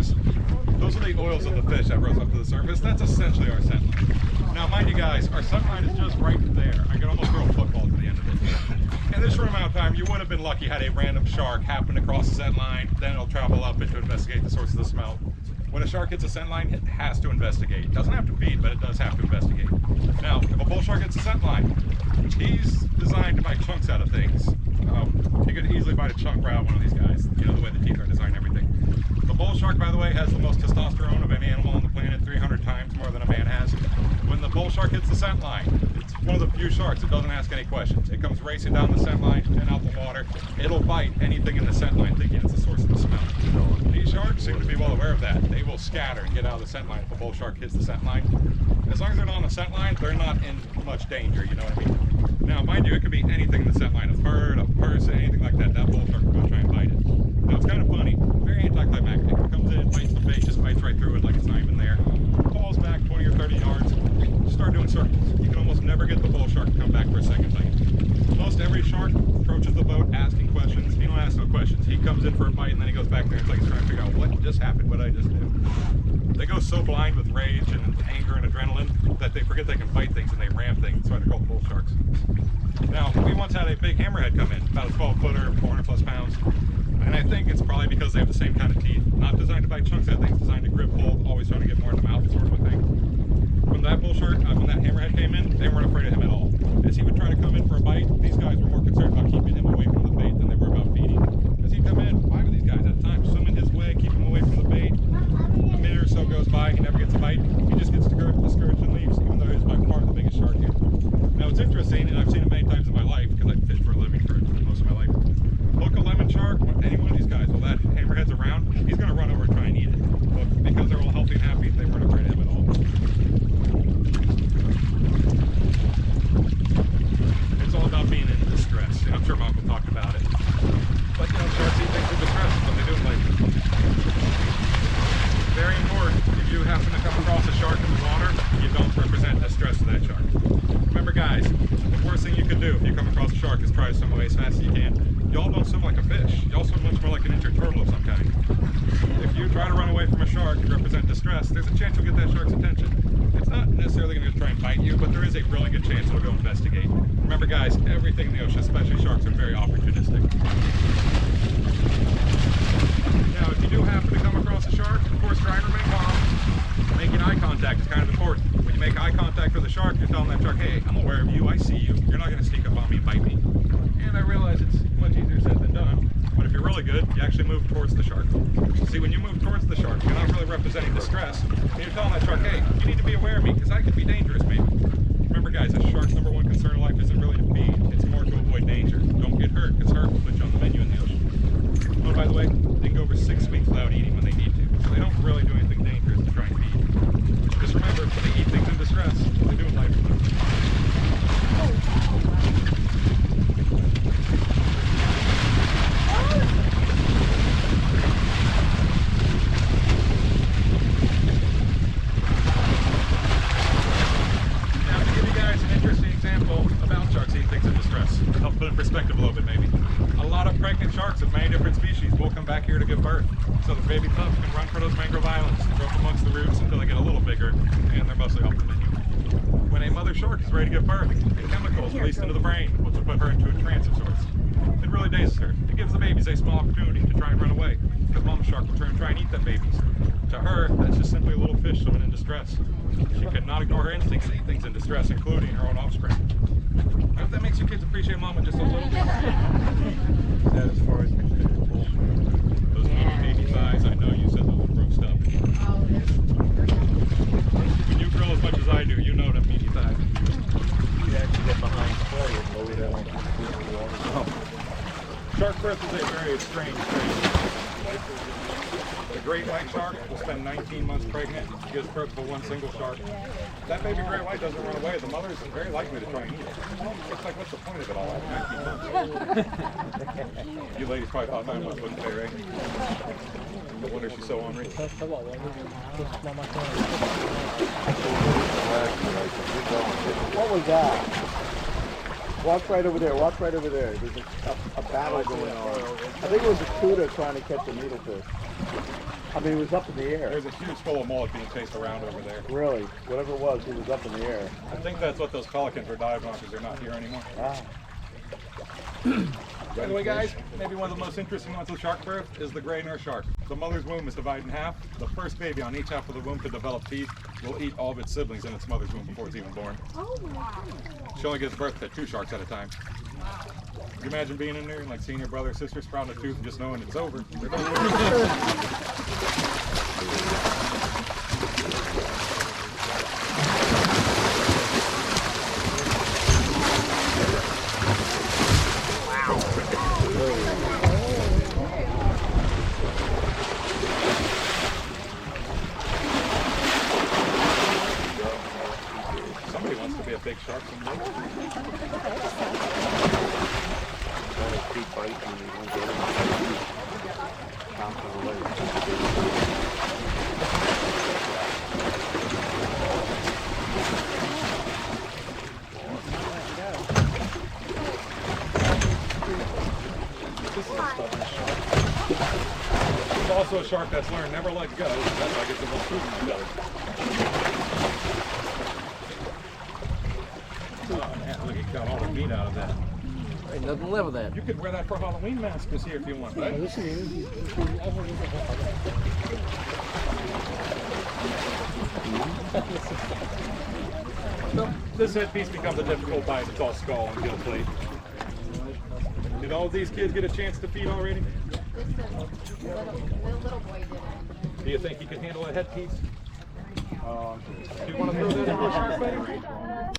surface. Those are the oils of the fish that rose up to the surface. That's essentially our scent line. Now, mind you guys, our scent line is just right there. I can almost throw a football to the end of it. In this short amount of time, you would have been lucky had a random shark happen to cross the scent line, then it'll travel up and to investigate the source of the smell. When a shark hits a scent line, it has to investigate. It doesn't have to feed, but it does have to investigate. Now, if a bull shark hits a scent line, he's designed to bite chunks out of things. He could easily bite a chunk right out of one of these guys, you know, the way the teeth are designed and everything. The bull shark, by the way, has the most testosterone of any animal on the planet, 300 times more than a man has. When the bull shark hits the scent line, it's one of the few sharks that doesn't ask any questions. It comes racing down the scent line and out the water. It'll bite anything in the scent line thinking it's the source of the smell. These sharks seem to be well aware of that. They will scatter and get out of the scent line if a bull shark hits the scent line. As long as they're not on the scent line, they're not in much danger, you know what I mean? Now, mind you, it could be anything in the scent line, a bird, a person, anything like that. That bull shark will go try and bite it. Now, it's kind of funny, very anticlimactic. It comes in, bites the bait, just bites right through it like it's not even there. Falls back 20 or 30 yards, start doing circles. You can almost never get the bull shark to come back for a second bite. Most every shark approaches the boat asking questions. He don't ask no questions. He comes in for a bite and then he goes back there and it's like he's trying to figure out what just happened, what I just do. They go so blind with rage and anger and adrenaline that they forget they can bite things and they ram things. That's why they're called bull sharks. Now, we once had a big hammerhead come in, about a 12-footer, 400 plus pounds. And I think it's probably because they have the same kind of teeth. Not designed to bite chunks out of things, designed to grip, hold, always trying to get more in the mouth, sort of a thing. When that bull shark, when that hammerhead came in, they weren't afraid of him at all. As he would try to come in for a bite, these guys were more concerned about keeping him away from the bait than they were about feeding. As he'd come in, 5 of these guys at a time, swimming his way, keep him away from the bait. A minute or so goes by, he never gets a bite. He just gets discouraged and leaves, even though he's by far the biggest shark here. Now, it's interesting, and I've seen it many times in my life, because I fish for a living for most of my life. Hook a lemon shark, any one of these guys, while that hammerhead's around, he's going to run over and try and eat it. But because they're all healthy and happy, they weren't afraid of him at all. It's all about being in distress. I'm sure Marco talked about it. But, you know, sharks eat things in distress. That's what they do in life. Very important, if you happen to come across a shark in the water, you don't represent distress to that shark. Remember, guys, the worst thing you can do if you come across a shark is try to swim away as fast as you can. Y'all don't swim like a fish. Y'all swim much more like an injured turtle of some kind. If you try to run away from a shark and represent distress, there's a chance you'll get that shark's attention. It's not necessarily going to try and bite you, but there is a really good chance it'll go investigate. Remember, guys, everything in the ocean, especially sharks, are very opportunistic. Now, if you do happen to come across a shark, of course, try and remain calm. Making eye contact is kind of important. When you make eye contact with a shark, you're telling that shark, hey, I'm aware of you, I see you. You're not going to sneak up on me and bite me. And I realize it's much easier said than done, but if you're really good, you actually move towards the shark. See, when you move towards the shark, you're not really representing distress, and you're telling that shark, hey, you need to be aware of me, because I could be dangerous, maybe. Remember, guys, a shark's number one concern in life isn't really to feed, it's more to avoid danger. Don't get hurt, because hurt will put you on the menu in the ocean. Oh, by the way, they can go over 6 weeks without eating when they need to, so they don't really do anything dangerous to try and feed. Just remember, they eat things in distress, they do in life. Perspective a little bit, maybe. A lot of pregnant sharks of many different species will come back here to give birth. So the baby pups can run for those mangrove islands, grope amongst the roots until they get a little bigger, and they're mostly off the menu. When a mother shark is ready to give birth, a chemical is released into the brain, which will put her into a trance of sorts. It really dazes her. It gives the babies a small opportunity to try and run away, because mama shark will turn and try and eat that babies. To her, that's just simply a little fish swimming in distress. She could not ignore her instincts to eat things in distress, including her own offspring. I hope that makes you kids appreciate mama just a little bit. Is that as far as you can pull? Those little baby thighs, I know you said those were grossed up. When you grill as much as I do, you know them meaty thighs. You actually get behind the play and lower that one into the water. Oh. Shark birth is a very strange thing. The great white shark will spend 19 months pregnant, gives birth to one single shark. That baby great white doesn't run away. The mother is very likely to try and eat it. It's like, what's the point of it all after 19 months? You ladies probably thought 9 months wouldn't pay, right? No wonder she's so ornery. What was that? Watch right over there. Watch right over there. There's a battle going on. I think it was a cuda trying to catch a needlefish. I mean, he was up in the air. There's a huge full of mullet being chased around over there. Really, whatever it was, he was up in the air. I think that's what those pelicans are diving on because they're not here anymore. Ah. By the way, guys, maybe one of the most interesting ones of shark birth is the gray nurse shark. The mother's womb is divided in half. The first baby on each half of the womb to develop teeth will eat all of its siblings in its mother's womb before it's even born. Oh wow. She only gives birth to 2 sharks at a time. Can you imagine being in there and like seeing your brother or sister sprout a tooth and just knowing it's over? They're done. Somebody wants to be a big shark someday. Keep biting and he won't get him. Chomp on the leg. This is a stubborn shark. It's also a shark that's learned never let go. That's why it gets the most food in the belly. Oh man, look, he got all the meat out of that. Ain't nothing left of that. You could wear that for Halloween mask this year if you want, right? This headpiece becomes a difficult bite. It's all skull and gill plate. Did all of these kids get a chance to feed already? The little boy didn't. Do you think he could handle a headpiece? Do you want to throw that in your shark bait?